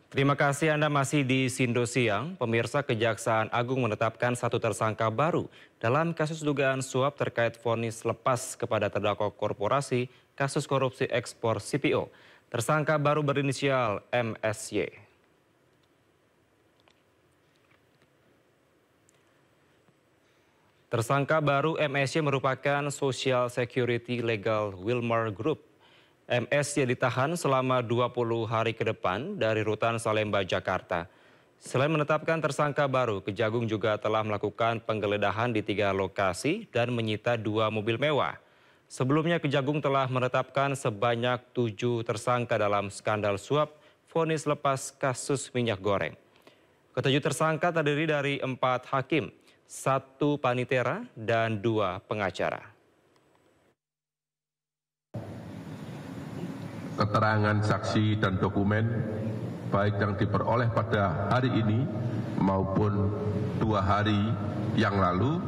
Terima kasih Anda masih di Sindo Siang. Pemirsa, Kejaksaan Agung menetapkan satu tersangka baru dalam kasus dugaan suap terkait vonis lepas kepada terdakwa korporasi kasus korupsi ekspor CPO. Tersangka baru berinisial MSY. Tersangka baru MSY merupakan Social Security Legal Wilmar Group. MSY ditahan selama 20 hari ke depan dari Rutan Salemba, Jakarta. Selain menetapkan tersangka baru, Kejagung juga telah melakukan penggeledahan di 3 lokasi dan menyita 2 mobil mewah. Sebelumnya Kejagung telah menetapkan sebanyak 7 tersangka dalam skandal suap vonis lepas kasus minyak goreng. Ketujuh tersangka terdiri dari 4 hakim, 1 panitera, dan 2 pengacara. Keterangan saksi dan dokumen baik yang diperoleh pada hari ini maupun 2 hari yang lalu,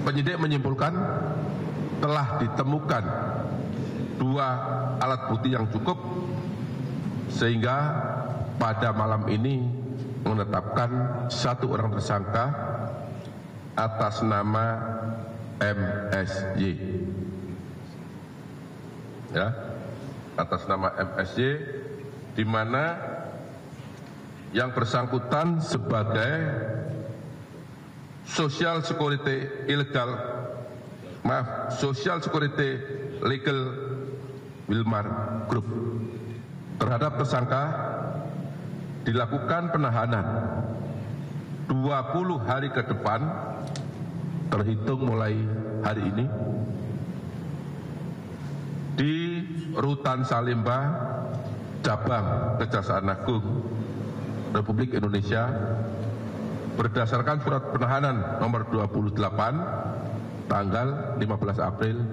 penyidik menyimpulkan telah ditemukan 2 alat bukti yang cukup sehingga pada malam ini menetapkan 1 orang tersangka atas nama MSY. Ya, atas nama MSY, di mana yang bersangkutan sebagai Social Security Legal Wilmar Group. Terhadap tersangka dilakukan penahanan 20 hari ke depan terhitung mulai hari ini di Rutan Salemba, Cabang Kejaksaan Agung Republik Indonesia berdasarkan surat penahanan nomor 28 tanggal 15 April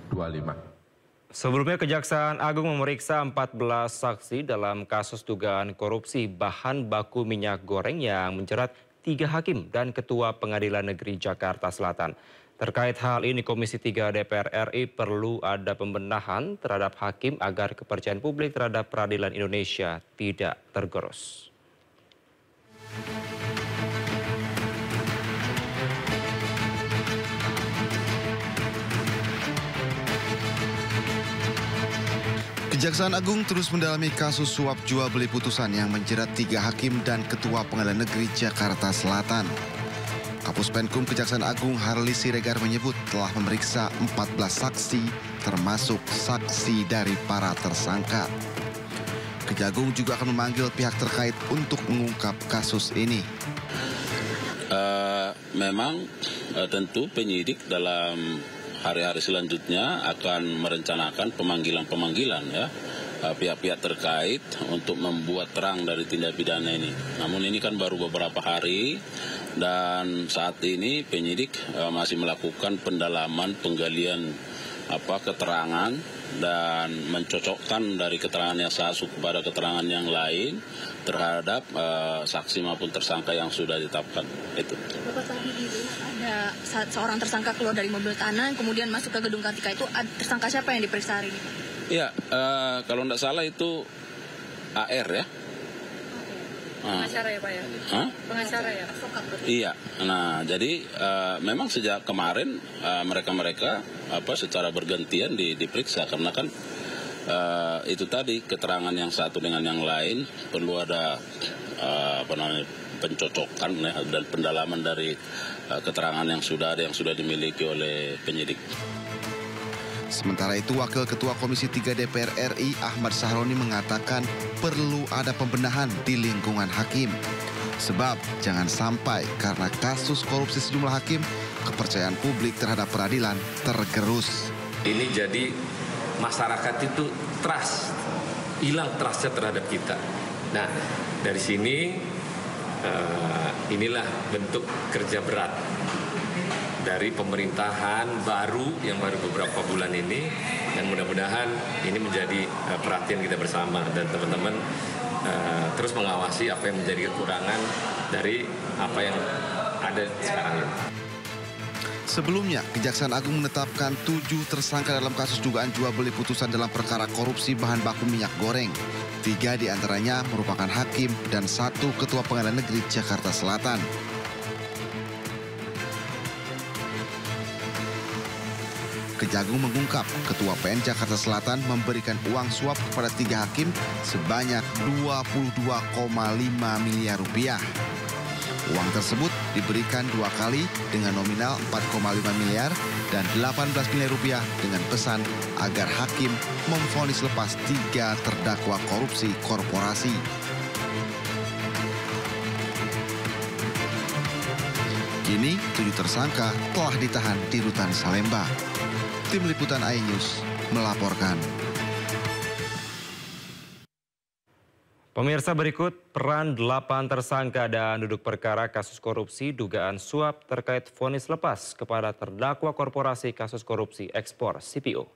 2025. Sebelumnya Kejaksaan Agung memeriksa 14 saksi dalam kasus dugaan korupsi bahan baku minyak goreng yang menjerat 3 hakim dan Ketua Pengadilan Negeri Jakarta Selatan. Terkait hal ini, Komisi 3 DPR RI perlu ada pembenahan terhadap hakim agar kepercayaan publik terhadap peradilan Indonesia tidak tergerus. Kejaksaan Agung terus mendalami kasus suap jual beli putusan yang menjerat 3 hakim dan Ketua Pengadilan Negeri Jakarta Selatan. Kapus Penkum Kejaksaan Agung Harli Siregar menyebut telah memeriksa 14 saksi termasuk saksi dari para tersangka. Kejagung juga akan memanggil pihak terkait untuk mengungkap kasus ini. Memang tentu penyidik dalam hari-hari selanjutnya akan merencanakan pemanggilan ya pihak-pihak terkait untuk membuat terang dari tindak pidana ini. Namun ini kan baru beberapa hari dan saat ini penyidik masih melakukan pendalaman penggalian keterangan dan mencocokkan dari keterangan yang satu kepada keterangan yang lain terhadap saksi maupun tersangka yang sudah ditetapkan. Itu. Bapak, tadi ada seorang tersangka keluar dari mobil tahanan kemudian masuk ke gedung Kartika, itu tersangka siapa yang diperiksa hari ini? Ya, kalau tidak salah itu AR ya. Pengacara ya Pak ya? Pengacara ya? Iya, nah jadi memang sejak kemarin mereka secara bergantian diperiksa karena kan itu tadi keterangan yang satu dengan yang lain perlu ada pencocokan dan pendalaman dari keterangan yang sudah dimiliki oleh penyidik. Sementara itu, Wakil Ketua Komisi 3 DPR RI Ahmad Sahroni mengatakan perlu ada pembenahan di lingkungan hakim. Sebab jangan sampai karena kasus korupsi sejumlah hakim, kepercayaan publik terhadap peradilan tergerus. Ini jadi masyarakat itu hilang trustnya terhadap kita. Nah, dari sini inilah bentuk kerja berat dari pemerintahan baru yang baru beberapa bulan ini, dan mudah-mudahan ini menjadi perhatian kita bersama dan teman-teman terus mengawasi apa yang menjadi kekurangan dari apa yang ada sekarang ini. Sebelumnya, Kejaksaan Agung menetapkan 7 tersangka dalam kasus dugaan jual beli putusan dalam perkara korupsi bahan baku minyak goreng. 3 diantaranya merupakan hakim dan 1 ketua Pengadilan Negeri Jakarta Selatan. Kejagung mengungkap Ketua PN Jakarta Selatan memberikan uang suap kepada 3 hakim sebanyak 22,5 miliar rupiah. Uang tersebut diberikan 2 kali dengan nominal 4,5 miliar dan 18 miliar rupiah dengan pesan agar hakim memvonis lepas 3 terdakwa korupsi korporasi. Kini 7 tersangka telah ditahan di Rutan Salemba. Tim Liputan iNews melaporkan. Pemirsa, berikut peran 8 tersangka dan duduk perkara kasus korupsi dugaan suap terkait vonis lepas kepada terdakwa korporasi kasus korupsi ekspor CPO.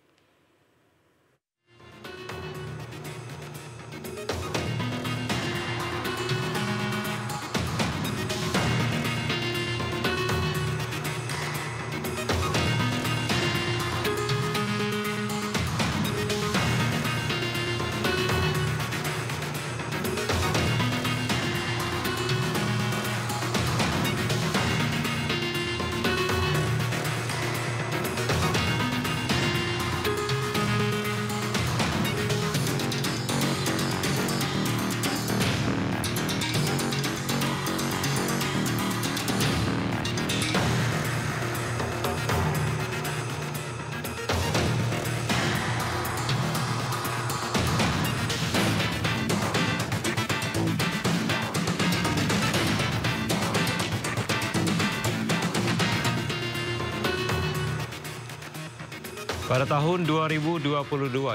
Pada tahun 2022,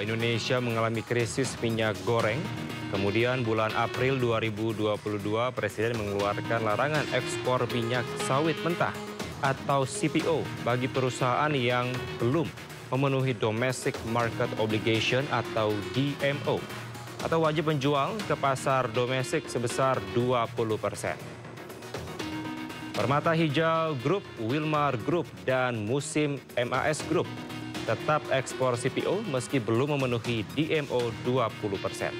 Indonesia mengalami krisis minyak goreng. Kemudian bulan April 2022, Presiden mengeluarkan larangan ekspor minyak sawit mentah atau CPO bagi perusahaan yang belum memenuhi Domestic Market Obligation atau DMO, atau wajib menjual ke pasar domestik sebesar 20%. Permata Hijau Group, Wilmar Group, dan Musim MAS Group tetap ekspor CPO meski belum memenuhi DMO 20%.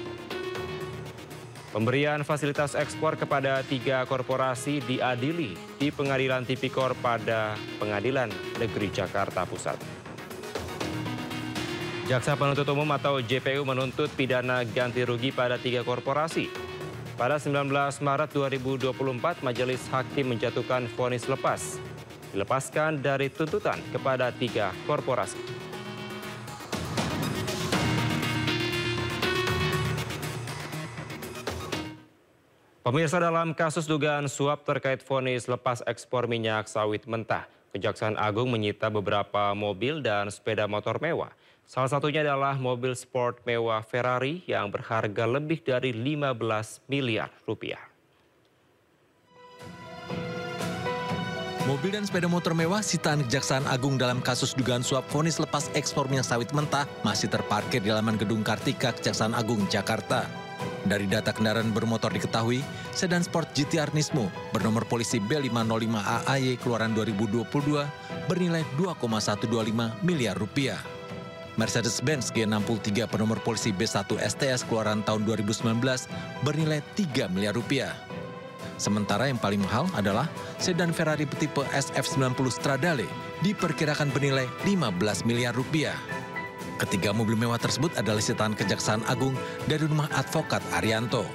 Pemberian fasilitas ekspor kepada 3 korporasi diadili di Pengadilan Tipikor pada Pengadilan Negeri Jakarta Pusat. Jaksa Penuntut Umum atau JPU menuntut pidana ganti rugi pada 3 korporasi. Pada 19 Maret 2024, Majelis Hakim menjatuhkan vonis lepas. Dilepaskan dari tuntutan kepada 3 korporasi. Pemirsa, dalam kasus dugaan suap terkait vonis lepas ekspor minyak sawit mentah, Kejaksaan Agung menyita beberapa mobil dan sepeda motor mewah. Salah satunya adalah mobil sport mewah Ferrari yang berharga lebih dari 15 miliar rupiah. Mobil dan sepeda motor mewah sitaan Kejaksaan Agung dalam kasus dugaan suap vonis lepas ekspor minyak sawit mentah masih terparkir di halaman Gedung Kartika Kejaksaan Agung, Jakarta. Dari data kendaraan bermotor diketahui, sedan sport GT-R Nismo bernomor polisi B505AAY keluaran 2022 bernilai 2,125 miliar rupiah. Mercedes-Benz G63 bernomor polisi B1 STS keluaran tahun 2019 bernilai 3 miliar rupiah. Sementara yang paling mahal adalah sedan Ferrari tipe SF90 Stradale diperkirakan bernilai 15 miliar rupiah. Ketiga mobil mewah tersebut adalah sitaan Kejaksaan Agung dari rumah advokat Arianto.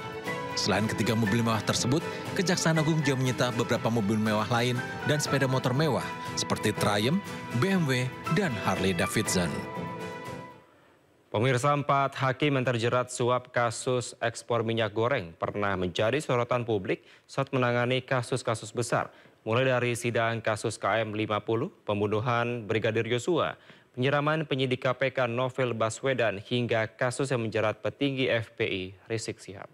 Selain ketiga mobil mewah tersebut, Kejaksaan Agung juga menyita beberapa mobil mewah lain dan sepeda motor mewah seperti Triumph, BMW, dan Harley Davidson. Pemirsa, 4 hakim yang terjerat suap kasus ekspor minyak goreng pernah menjadi sorotan publik saat menangani kasus-kasus besar. Mulai dari sidang kasus KM50, pembunuhan Brigadir Yosua, penyiraman penyidik KPK Novel Baswedan, hingga kasus yang menjerat petinggi FPI Rizik Syihab.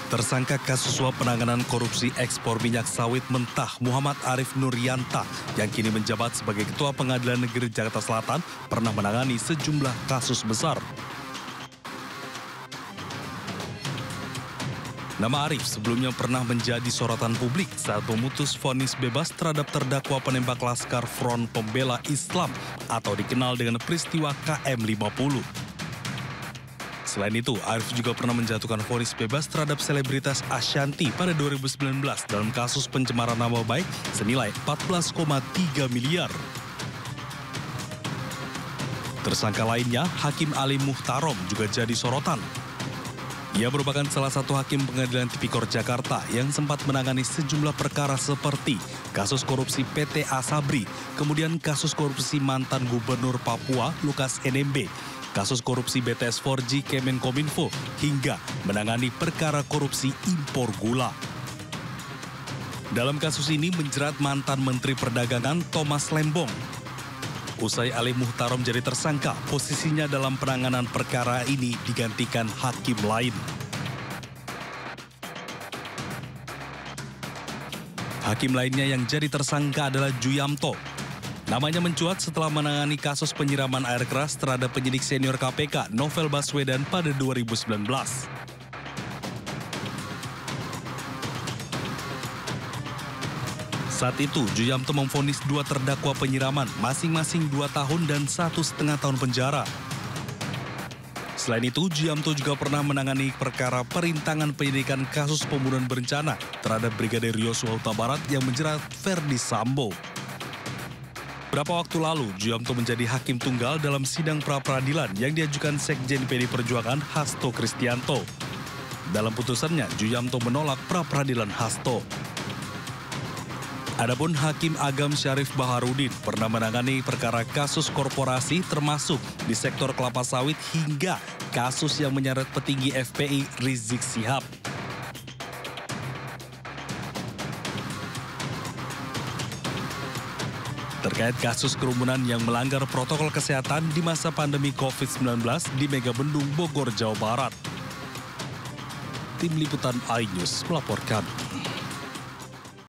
Tersangka kasus suap penanganan korupsi ekspor minyak sawit mentah Muhammad Arif Nuryanta yang kini menjabat sebagai Ketua Pengadilan Negeri Jakarta Selatan pernah menangani sejumlah kasus besar. Nama Arif sebelumnya pernah menjadi sorotan publik saat memutus vonis bebas terhadap terdakwa penembak Laskar Front Pembela Islam atau dikenal dengan peristiwa KM50. Selain itu, Arif juga pernah menjatuhkan vonis bebas terhadap selebritas Ashanti pada 2019 dalam kasus pencemaran nama baik senilai 14,3 miliar. Tersangka lainnya, Hakim Ali Muhtarom juga jadi sorotan. Ia merupakan salah satu hakim pengadilan tipikor Jakarta yang sempat menangani sejumlah perkara seperti kasus korupsi PT Asabri, kemudian kasus korupsi mantan gubernur Papua Lukas NMB, kasus korupsi BTS 4G Kemenkominfo, hingga menangani perkara korupsi impor gula. Dalam kasus ini menjerat mantan Menteri Perdagangan Thomas Lembong. Usai Ali Muhtarom jadi tersangka, posisinya dalam penanganan perkara ini digantikan hakim lain. Hakim lainnya yang jadi tersangka adalah Juyamto. Namanya mencuat setelah menangani kasus penyiraman air keras terhadap penyidik senior KPK Novel Baswedan pada 2019. Saat itu, Juyamto memvonis 2 terdakwa penyiraman, masing-masing 2 tahun dan 1,5 tahun penjara. Selain itu, Juyamto juga pernah menangani perkara perintangan penyidikan kasus pembunuhan berencana terhadap Brigadir Yosua Huta Barat yang menjerat Verdi Sambo. Beberapa waktu lalu, Juyamto menjadi hakim tunggal dalam sidang pra-peradilan yang diajukan Sekjen PD Perjuangan Hasto Kristianto. Dalam putusannya, Juyamto menolak pra-peradilan Hasto. Adapun Hakim Agam Syarif Baharudin pernah menangani perkara kasus korporasi termasuk di sektor kelapa sawit hingga kasus yang menyeret petinggi FPI Rizik Syihab. Terkait kasus kerumunan yang melanggar protokol kesehatan di masa pandemi COVID-19 di Megabendung Bogor, Jawa Barat. Tim Liputan iNews melaporkan.